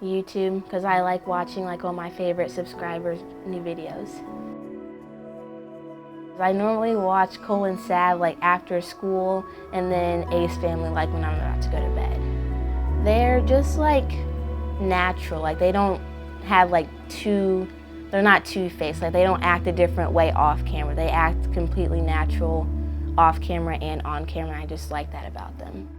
YouTube, because I like watching like all my favorite subscribers' new videos. I normally watch Cole and Sav like after school, and then Ace Family like when I'm about to go to bed. They're just like natural, like they don't have like they're not two-faced, like they don't act a different way off camera. They act completely natural off camera and on camera. I just like that about them.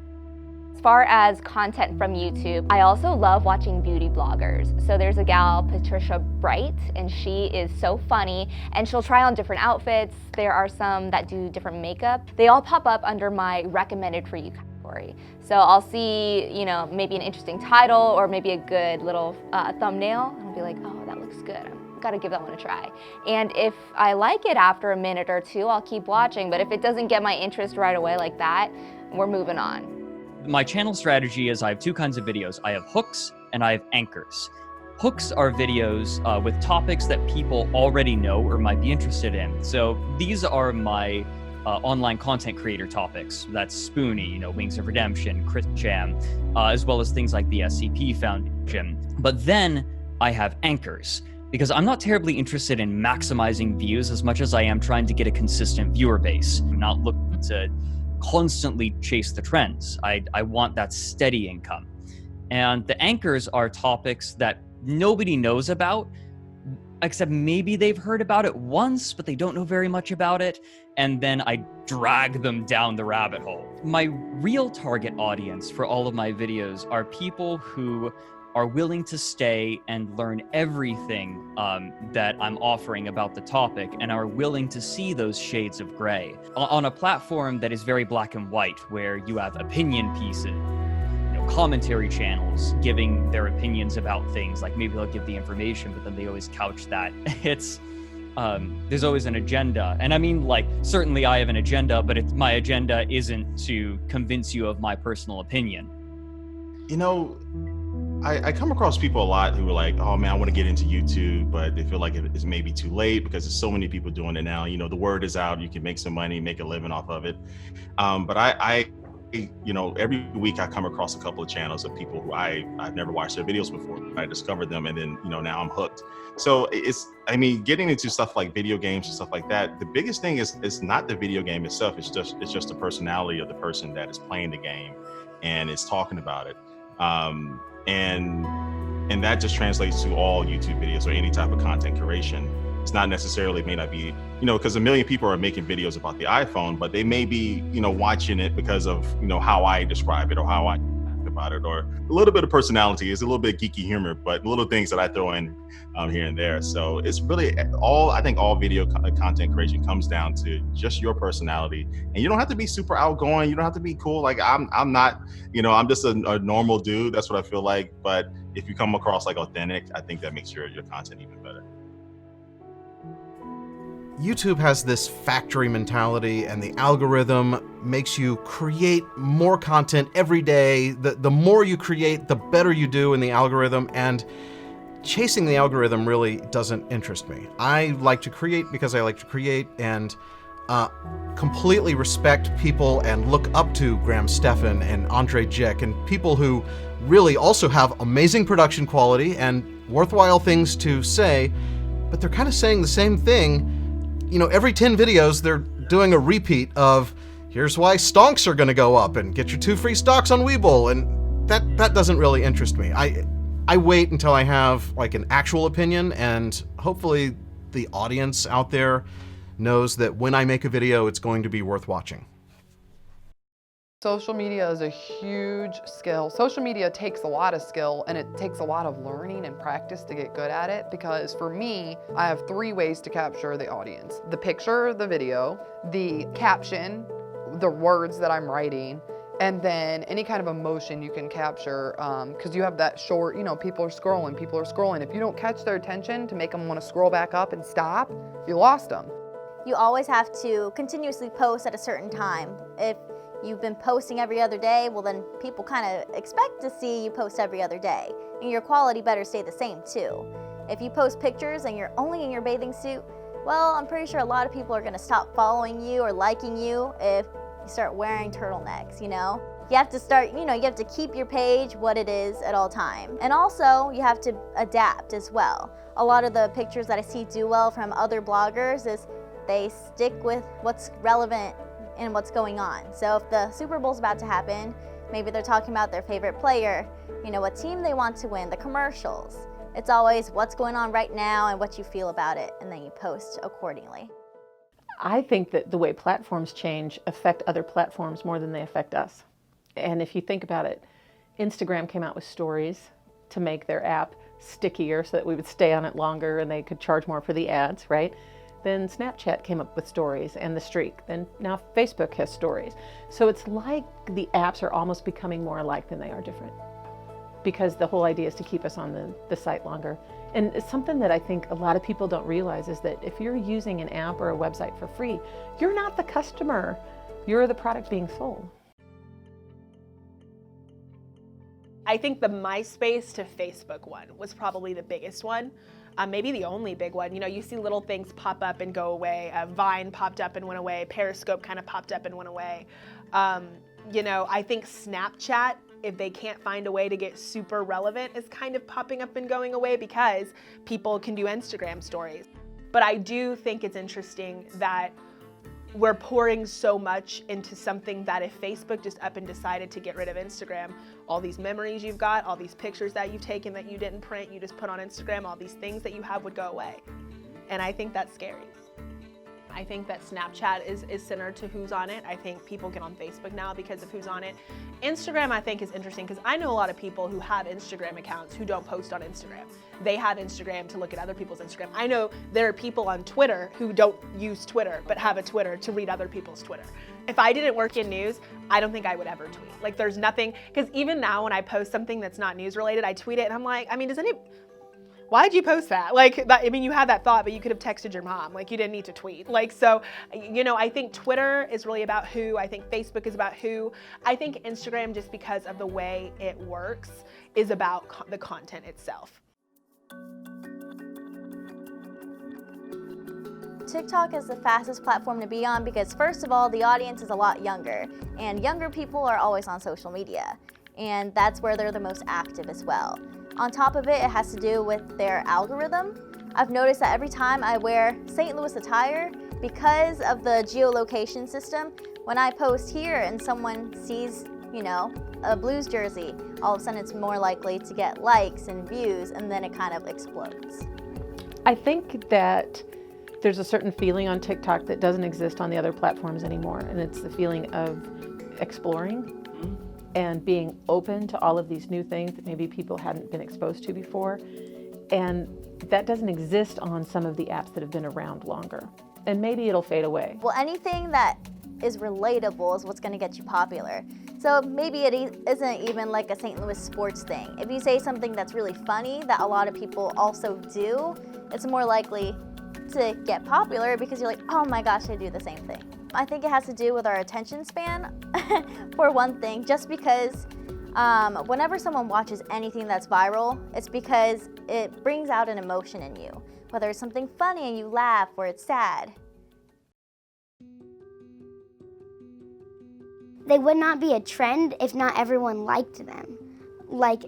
As far as content from YouTube, I also love watching beauty bloggers. So there's a gal, Patricia Bright, and she is so funny, and she'll try on different outfits. There are some that do different makeup. They all pop up under my recommended for you category. So I'll see, you know, maybe an interesting title or maybe a good little thumbnail, and I'll be like, oh, that looks good. I've got to give that one a try. And if I like it after a minute or two, I'll keep watching. But if it doesn't get my interest right away like that, we're moving on. My channel strategy is I have two kinds of videos. I have hooks and I have anchors. Hooks are videos with topics that people already know or might be interested in. So these are my online content creator topics. That's Spoonie, you know, Wings of Redemption, Chris Jam, as well as things like the SCP Foundation. But then I have anchors, because I'm not terribly interested in maximizing views as much as I am trying to get a consistent viewer base. I'm not looking to constantly chase the trends. I want that steady income. And the anchors are topics that nobody knows about, except maybe they've heard about it once, but they don't know very much about it. And then I drag them down the rabbit hole. My real target audience for all of my videos are people who are willing to stay and learn everything that I'm offering about the topic, and are willing to see those shades of gray. On a platform that is very black and white, where you have opinion pieces, you know, commentary channels giving their opinions about things, like maybe they'll give the information, but then they always couch that. It's, there's always an agenda. And I mean, like, certainly I have an agenda, but my agenda isn't to convince you of my personal opinion. You know, I come across people a lot who are like, oh man, I want to get into YouTube, but they feel like it's maybe too late because there's so many people doing it now. You know, the word is out, you can make some money, make a living off of it. But I you know, every week I come across a couple of channels of people who I've never watched their videos before. I discovered them, and then, you know, now I'm hooked. So I mean, getting into stuff like video games and stuff like that, the biggest thing is not the video game itself. It's just the personality of the person that is playing the game and is talking about it. And that just translates to all YouTube videos or any type of content curation. It's not necessarily, may not be, you know, because a million people are making videos about the iPhone, but they may be, you know, watching it because of, you know, how I describe it or how I talk about it, or a little bit of personality. It's a little bit geeky humor, but little things that I throw in here and there. So it's really I think all video content creation comes down to just your personality. And you don't have to be super outgoing. You don't have to be cool. Like I'm not, you know, I'm just a normal dude. That's what I feel like. But if you come across like authentic, I think that makes your content even better. YouTube has this factory mentality, and the algorithm makes you create more content every day. The more you create, the better you do in the algorithm, and chasing the algorithm really doesn't interest me. I like to create because I like to create, and completely respect people and look up to Graham Stephan and Andre Jick, and people who really also have amazing production quality and worthwhile things to say, but they're kind of saying the same thing. You know, every 10 videos, they're doing a repeat of, here's why stonks are gonna go up, and get your 2 free stocks on Webull, and that doesn't really interest me. I wait until I have like an actual opinion, and hopefully the audience out there knows that when I make a video, it's going to be worth watching. Social media is a huge skill. Social media takes a lot of skill, and it takes a lot of learning and practice to get good at it, because for me, I have 3 ways to capture the audience: the picture, the video, the caption, the words that I'm writing, and then any kind of emotion you can capture, because you have that short, you know, people are scrolling. If you don't catch their attention to make them want to scroll back up and stop, you lost them. You always have to continuously post at a certain time. If you've been posting every other day, well then people kind of expect to see you post every other day. And your quality better stay the same too. If you post pictures and you're only in your bathing suit, well, I'm pretty sure a lot of people are gonna stop following you or liking you if you start wearing turtlenecks, you know? You have to start, you have to keep your page what it is at all time. And also, you have to adapt as well. A lot of the pictures that I see do well from other bloggers is they stick with what's relevant and what's going on. So if the Super Bowl's about to happen, maybe they're talking about their favorite player, what team they want to win, the commercials. It's always what's going on right now and what you feel about it, and then you post accordingly. I think that the way platforms change affect other platforms more than they affect us. And if you think about it, Instagram came out with stories to make their app stickier so that we would stay on it longer and they could charge more for the ads, right? Then Snapchat came up with stories and the streak. Then now Facebook has stories. So it's like the apps are almost becoming more alike than they are different, because the whole idea is to keep us on the site longer. And it's something that I think a lot of people don't realize is that if you're using an app or a website for free, you're not the customer, you're the product being sold. I think the MySpace to Facebook one was probably the biggest one. Maybe the only big one. You see little things pop up and go away. Vine popped up and went away. Periscope kind of popped up and went away. I think Snapchat, if they can't find a way to get super relevant, is kind of popping up and going away because people can do Instagram stories. But I do think it's interesting that we're pouring so much into something that if Facebook just up and decided to get rid of Instagram, all these memories you've got, all these pictures that you've taken that you didn't print, you just put on Instagram, all these things that you have would go away. And I think that's scary. I think that Snapchat is centered to who's on it. I think people get on Facebook now because of who's on it. Instagram, I think, is interesting because I know a lot of people who have Instagram accounts who don't post on Instagram. They have Instagram to look at other people's Instagram. I know there are people on Twitter who don't use Twitter but have a Twitter to read other people's Twitter. If I didn't work in news, I don't think I would ever tweet. Like, there's nothing, because even now when I post something that's not news related, I tweet it and I'm like, why'd you post that? You had that thought, but you could have texted your mom. You didn't need to tweet. I think Twitter is really about who. I think Facebook is about who. I think Instagram, just because of the way it works, is about the content itself. TikTok is the fastest platform to be on because, first of all, the audience is a lot younger, and younger people are always on social media, and that's where they're the most active as well. On top of it, it has to do with their algorithm. I've noticed that every time I wear St. Louis attire, because of the geolocation system, when I post here and someone sees, a Blues jersey, all of a sudden it's more likely to get likes and views, and then it kind of explodes. I think that there's a certain feeling on TikTok that doesn't exist on the other platforms anymore, and it's the feeling of exploring and being open to all of these new things that maybe people hadn't been exposed to before. And that doesn't exist on some of the apps that have been around longer. And maybe it'll fade away. Well, anything that is relatable is what's going to get you popular. So maybe it isn't even like a St. Louis sports thing. If you say something that's really funny that a lot of people also do, it's more likely to get popular because you're like, oh my gosh, I do the same thing. I think it has to do with our attention span, for one thing, just because whenever someone watches anything that's viral, it's because it brings out an emotion in you, whether it's something funny and you laugh or it's sad. They would not be a trend if not everyone liked them.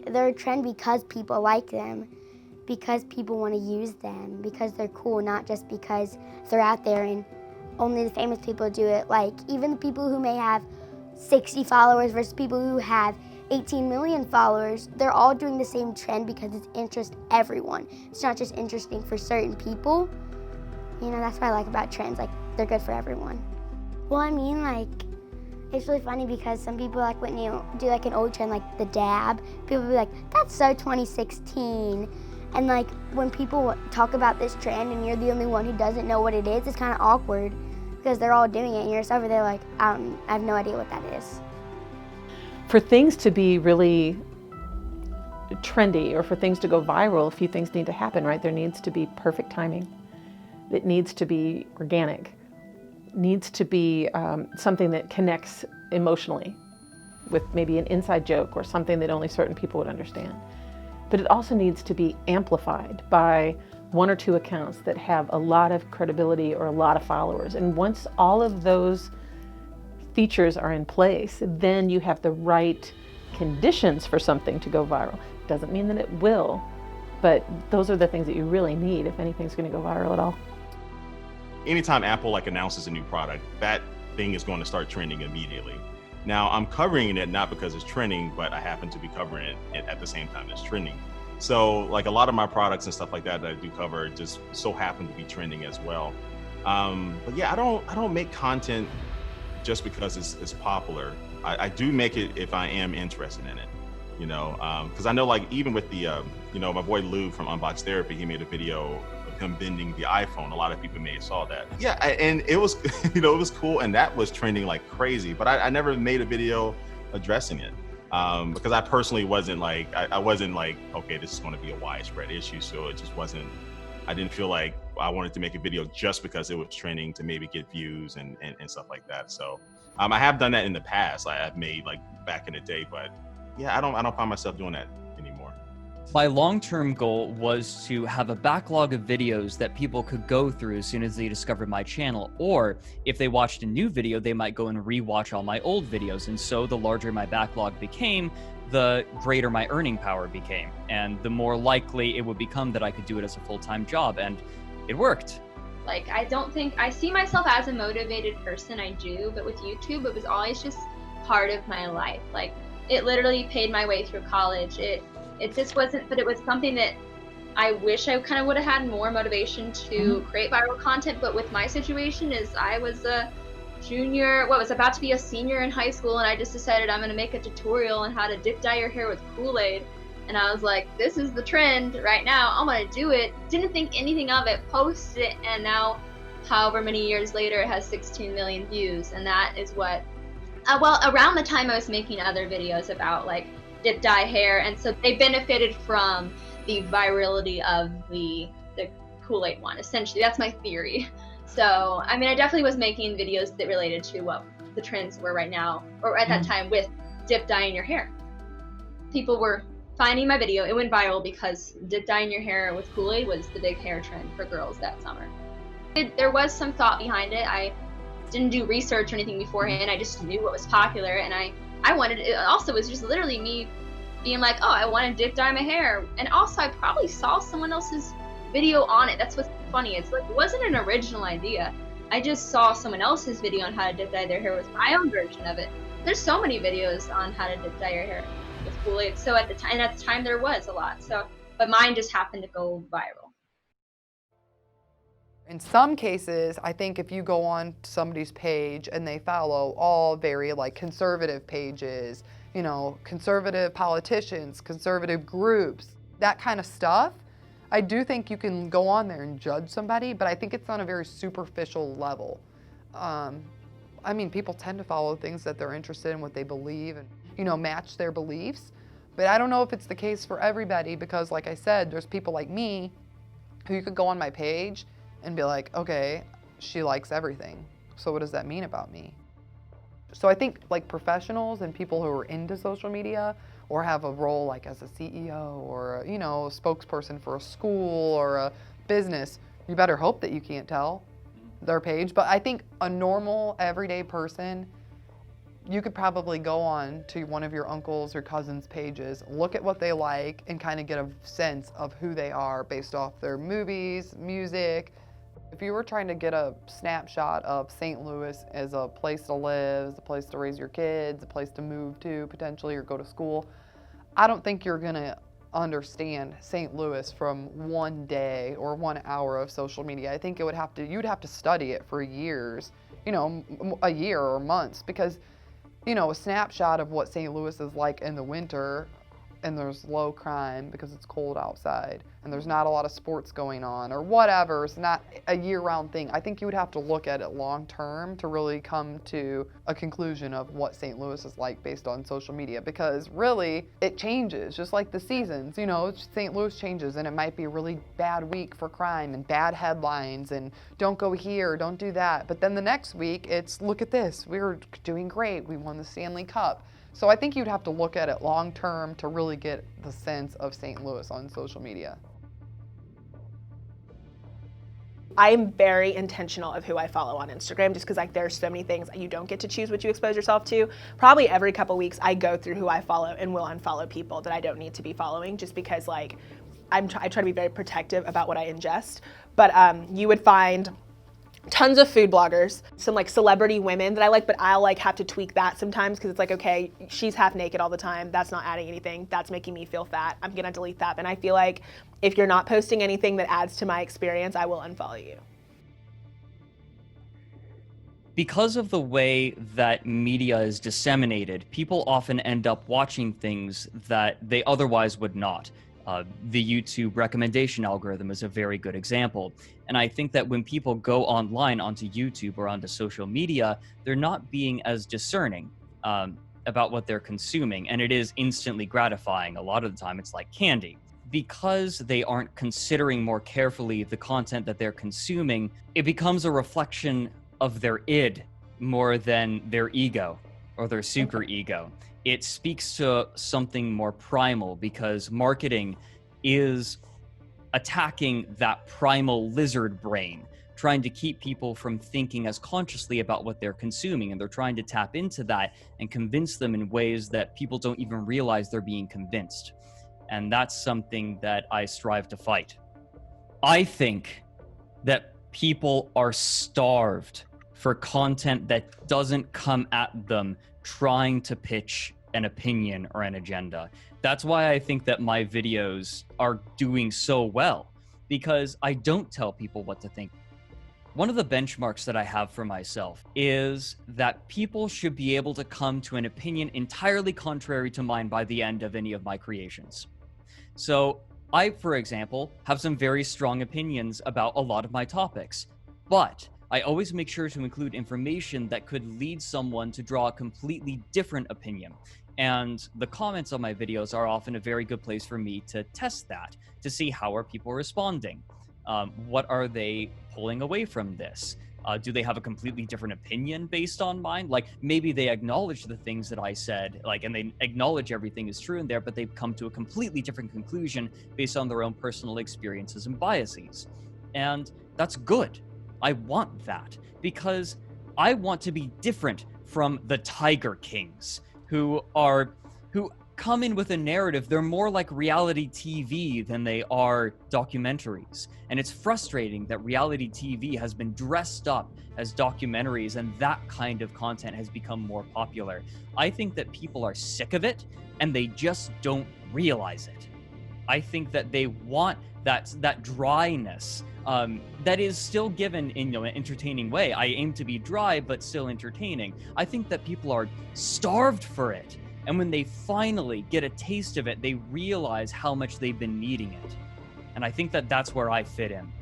They're a trend because people like them, because people want to use them, because they're cool, not just because they're out there and only the famous people do it. Even the people who may have 60 followers versus people who have 18 million followers, they're all doing the same trend because it's interests everyone. It's not just interesting for certain people. That's what I like about trends. They're good for everyone. Well, it's really funny because some people when you do an old trend like the dab, people will be like, that's so 2016. And when people talk about this trend and you're the only one who doesn't know what it is, it's kind of awkward because they're all doing it and you're just over there I have no idea what that is. For things to be really trendy or for things to go viral, a few things need to happen, right? There needs to be perfect timing. It needs to be organic. It needs to be something that connects emotionally with maybe an inside joke or something that only certain people would understand. But it also needs to be amplified by one or two accounts that have a lot of credibility or a lot of followers. And once all of those features are in place, then you have the right conditions for something to go viral. Doesn't mean that it will, but those are the things that you really need if anything's going to go viral at all. Anytime Apple like announces a new product, that thing is going to start trending immediately. Now I'm covering it not because it's trending, but I happen to be covering it at the same time it's trending. So like a lot of my products and stuff like that I do cover just so happen to be trending as well. But yeah, I don't make content just because it's popular. I do make it if I am interested in it, you know, because I know like even with the, you know, my boy Lou from Unbox Therapy, he made a video of him bending the iPhone. A lot of people may have saw that. Yeah, and it was, you know, it was cool and that was trending like crazy, but I never made a video addressing it because I personally wasn't like, I wasn't like, okay, this is going to be a widespread issue. So it just wasn't, I didn't feel like I wanted to make a video just because it was trending to maybe get views and stuff like that. So I have done that in the past. I've made like back in the day, but yeah, I don't find myself doing that anymore. My long-term goal was to have a backlog of videos that people could go through as soon as they discovered my channel, or if they watched a new video, they might go and rewatch all my old videos. And so the larger my backlog became, the greater my earning power became, and the more likely it would become that I could do it as a full-time job, and it worked. Like, I see myself as a motivated person, I do, but with YouTube, it was always just part of my life. Like, it literally paid my way through college. It just wasn't, but it was something that I wish I kind of would have had more motivation to create viral content. But with my situation is I was a junior, was about to be a senior in high school, and I just decided I'm gonna make a tutorial on how to dip dye your hair with Kool-Aid. And I was like, this is the trend right now, I'm gonna do it. Didn't think anything of it, posted it, and now, however many years later, it has 16 million views. And that is what, well, around the time I was making other videos about like dip dye hair, and so they benefited from the virality of the Kool-Aid one, essentially. That's my theory. So, I mean, I definitely was making videos that related to what the trends were right now, or at that time with dip dyeing your hair. People were finding my video, it went viral because dip dyeing your hair with Kool-Aid was the big hair trend for girls that summer. There was some thought behind it. I didn't do research or anything beforehand. I just knew what was popular, and I wanted it. Also, it was just literally me being like, oh, I want to dip dye my hair. And also, I probably saw someone else's video on it. That's what's funny. It's like, it wasn't an original idea. I just saw someone else's video on how to dip dye their hair with my own version of it. There's so many videos on how to dip dye your hair with Kool-Aid. So at the time there was a lot. So, but mine just happened to go viral. In some cases, I think if you go on somebody's page and they follow all very like conservative pages, you know, conservative politicians, conservative groups, that kind of stuff, I do think you can go on there and judge somebody, but I think it's on a very superficial level. I mean, people tend to follow things that they're interested in, what they believe, and, you know, match their beliefs. But I don't know if it's the case for everybody because, like I said, there's people like me who you could go on my page and be like, okay, she likes everything. So what does that mean about me? So I think like professionals and people who are into social media or have a role like as a CEO or, you know, a spokesperson for a school or a business, you better hope that you can't tell their page. But I think a normal, everyday person, you could probably go on to one of your uncle's or cousin's pages, look at what they like, and kind of get a sense of who they are based off their movies, music. If you were trying to get a snapshot of St. Louis as a place to live, as a place to raise your kids, a place to move to potentially or go to school, I don't think you're gonna understand St. Louis from one day or 1 hour of social media. I think you'd have to study it for years, you know, a year or months, because, you know, a snapshot of what St. Louis is like in the winter, and there's low crime because it's cold outside, and there's not a lot of sports going on or whatever. It's not a year-round thing. I think you would have to look at it long term to really come to a conclusion of what St. Louis is like based on social media, because really it changes, just like the seasons. You know, St. Louis changes, and it might be a really bad week for crime and bad headlines and don't go here, don't do that. But then the next week it's, look at this, we're doing great, we won the Stanley Cup. So I think you'd have to look at it long term to really get the sense of St. Louis on social media. I'm very intentional of who I follow on Instagram just because like there's so many things you don't get to choose what you expose yourself to. Probably every couple weeks I go through who I follow and will unfollow people that I don't need to be following just because like I try to be very protective about what I ingest. But you would find tons of food bloggers, some like celebrity women that I like, but I'll like have to tweak that sometimes because it's like, okay, she's half naked all the time. That's not adding anything. That's making me feel fat. I'm gonna delete that. And I feel like if you're not posting anything that adds to my experience, I will unfollow you. Because of the way that media is disseminated, people often end up watching things that they otherwise would not. The YouTube recommendation algorithm is a very good example. And I think that when people go online onto YouTube or onto social media, they're not being as discerning about what they're consuming. And it is instantly gratifying. A lot of the time, it's like candy. Because they aren't considering more carefully the content that they're consuming, it becomes a reflection of their id more than their ego or their super ego. It speaks to something more primal because marketing is attacking that primal lizard brain, trying to keep people from thinking as consciously about what they're consuming. And they're trying to tap into that and convince them in ways that people don't even realize they're being convinced. And that's something that I strive to fight. I think that people are starved for content that doesn't come at them trying to pitch an opinion or an agenda. That's why I think that my videos are doing so well, because I don't tell people what to think. One of the benchmarks that I have for myself is that people should be able to come to an opinion entirely contrary to mine by the end of any of my creations. So I, for example, have some very strong opinions about a lot of my topics, but I always make sure to include information that could lead someone to draw a completely different opinion. And the comments on my videos are often a very good place for me to test that, to see how are people responding. What are they pulling away from this? Do they have a completely different opinion based on mine? Like maybe they acknowledge the things that I said, and they acknowledge everything is true in there, but they've come to a completely different conclusion based on their own personal experiences and biases. And that's good. I want that because I want to be different from the Tiger Kings who come in with a narrative. They're more like reality TV than they are documentaries. And it's frustrating that reality TV has been dressed up as documentaries and that kind of content has become more popular. I think that people are sick of it and they just don't realize it. I think that they want that dryness that is still given in an entertaining way. I aim to be dry, but still entertaining. I think that people are starved for it. And when they finally get a taste of it, they realize how much they've been needing it. And I think that that's where I fit in.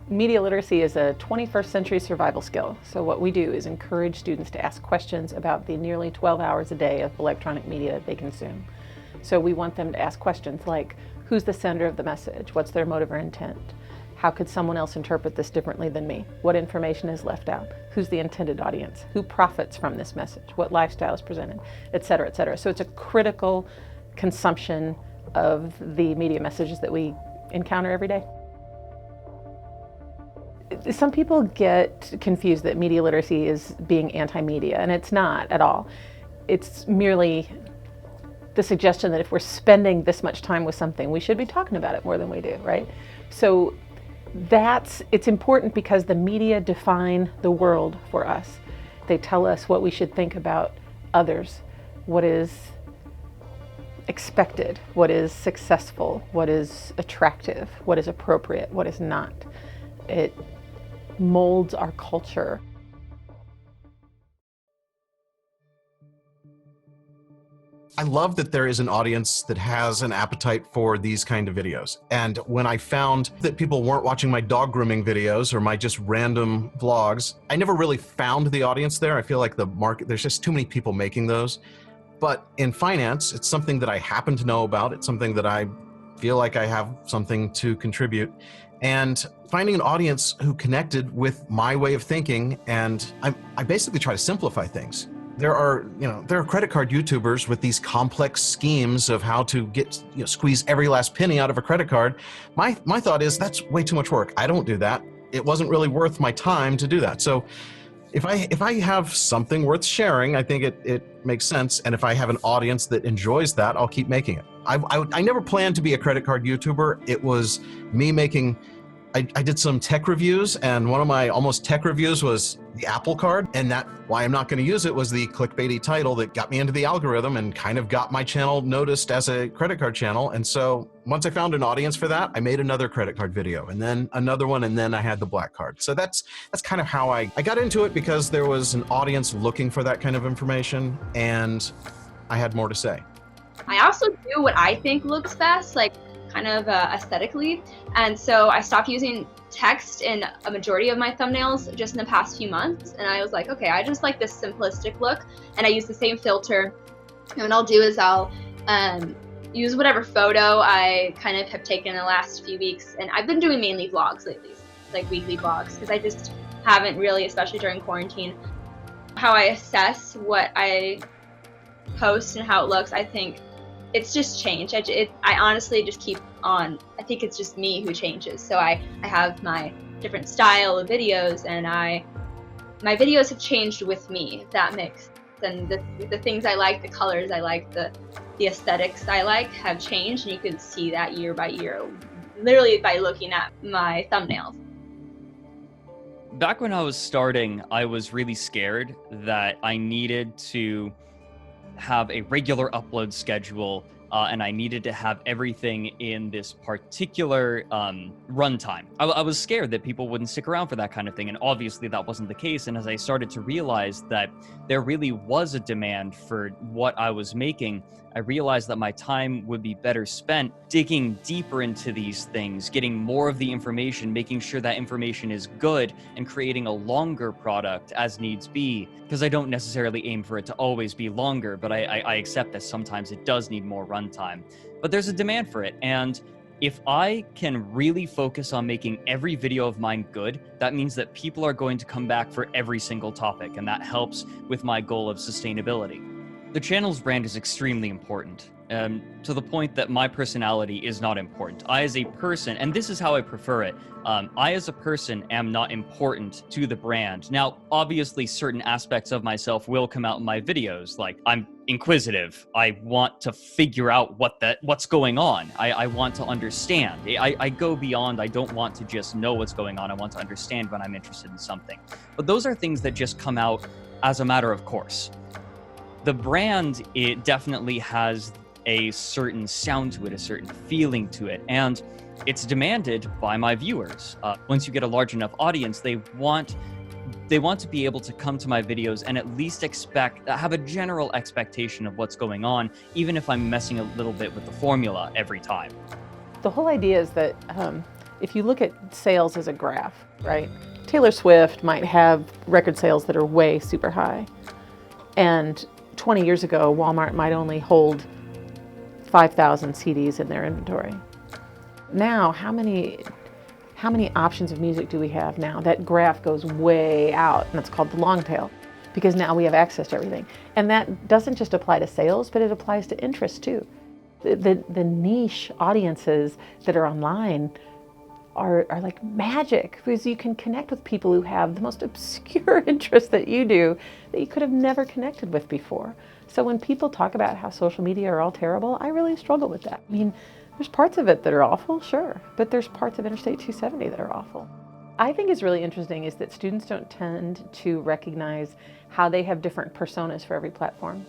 Media literacy is a 21st century survival skill. So what we do is encourage students to ask questions about the nearly 12 hours a day of electronic media they consume. So we want them to ask questions like, who's the sender of the message? What's their motive or intent? How could someone else interpret this differently than me? What information is left out? Who's the intended audience? Who profits from this message? What lifestyle is presented? Et cetera, et cetera. So it's a critical consumption of the media messages that we encounter every day. Some people get confused that media literacy is being anti-media, and it's not at all. It's merely the suggestion that if we're spending this much time with something, we should be talking about it more than we do, right? So it's important because the media define the world for us. They tell us what we should think about others, what is expected, what is successful, what is attractive, what is appropriate, what is not. It molds our culture. I love that there is an audience that has an appetite for these kind of videos. And when I found that people weren't watching my dog grooming videos or my just random vlogs, I never really found the audience there. I feel like the market, there's just too many people making those. But in finance, it's something that I happen to know about. It's something that I feel like I have something to contribute. And finding an audience who connected with my way of thinking, and I basically try to simplify things. there are credit card YouTubers with these complex schemes of how to get, squeeze every last penny out of a credit card. My thought is that's way too much work. I don't do that. It wasn't really worth my time to do that. So if I have something worth sharing, I think it makes sense. And if I have an audience that enjoys that, I'll keep making it. I never planned to be a credit card YouTuber. It was me making, I did some tech reviews, and one of my almost tech reviews was the Apple Card, and that why I'm not going to use it was the clickbaity title that got me into the algorithm and kind of got my channel noticed as a credit card channel. And so once I found an audience for that, I made another credit card video, and then another one, and then I had the Black Card. So that's kind of how I got into it, because there was an audience looking for that kind of information, and I had more to say. I also do what I think looks best, like kind of aesthetically. And so I stopped using text in a majority of my thumbnails just in the past few months. And I was like, okay, I just like this simplistic look. And I use the same filter. And what I'll do is I'll use whatever photo I kind of have taken in the last few weeks. And I've been doing mainly vlogs lately, like weekly vlogs, because I just haven't really, especially during quarantine. How I assess what I post and how it looks, I think it's just changed. I honestly just keep on. I think it's just me who changes. So I have my different style of videos, and my videos have changed with me, if that makes. And the things I like, the colors I like, the aesthetics I like have changed, and you can see that year by year, literally by looking at my thumbnails. Back when I was starting, I was really scared that I needed to have a regular upload schedule, and I needed to have everything in this particular runtime. I was scared that people wouldn't stick around for that kind of thing, and obviously that wasn't the case. And as I started to realize that there really was a demand for what I was making, I realized that my time would be better spent digging deeper into these things, getting more of the information, making sure that information is good, and creating a longer product as needs be. Because I don't necessarily aim for it to always be longer, but I accept that sometimes it does need more runtime. But there's a demand for it, and if I can really focus on making every video of mine good, that means that people are going to come back for every single topic, and that helps with my goal of sustainability. The channel's brand is extremely important, to the point that my personality is not important. I as a person, and this is how I prefer it, I as a person am not important to the brand. Now, obviously, certain aspects of myself will come out in my videos, like I'm inquisitive. I want to figure out what's going on. I want to understand. I go beyond. I don't want to just know what's going on. I want to understand when I'm interested in something. But those are things that just come out as a matter of course. The brand, it definitely has a certain sound to it, a certain feeling to it, and it's demanded by my viewers. Once you get a large enough audience, they want to be able to come to my videos and at least have a general expectation of what's going on, even if I'm messing a little bit with the formula every time. The whole idea is that if you look at sales as a graph, right? Taylor Swift might have record sales that are way super high, and 20 years ago, Walmart might only hold 5,000 CDs in their inventory. Now, how many options of music do we have now? That graph goes way out, and it's called the long tail, because now we have access to everything. And that doesn't just apply to sales, but it applies to interest too. The niche audiences that are online are like magic, because you can connect with people who have the most obscure interests that you do that you could have never connected with before. So when people talk about how social media are all terrible, I really struggle with that. I mean, there's parts of it that are awful, sure, but there's parts of Interstate 270 that are awful. I think is really interesting is that students don't tend to recognize how they have different personas for every platform.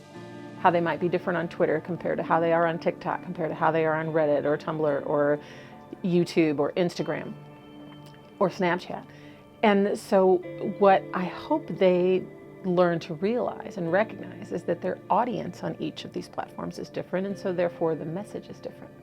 How they might be different on Twitter compared to how they are on TikTok, compared to how they are on Reddit or Tumblr or YouTube or Instagram or Snapchat. And so what I hope they learn to realize and recognize is that their audience on each of these platforms is different, and so therefore the message is different.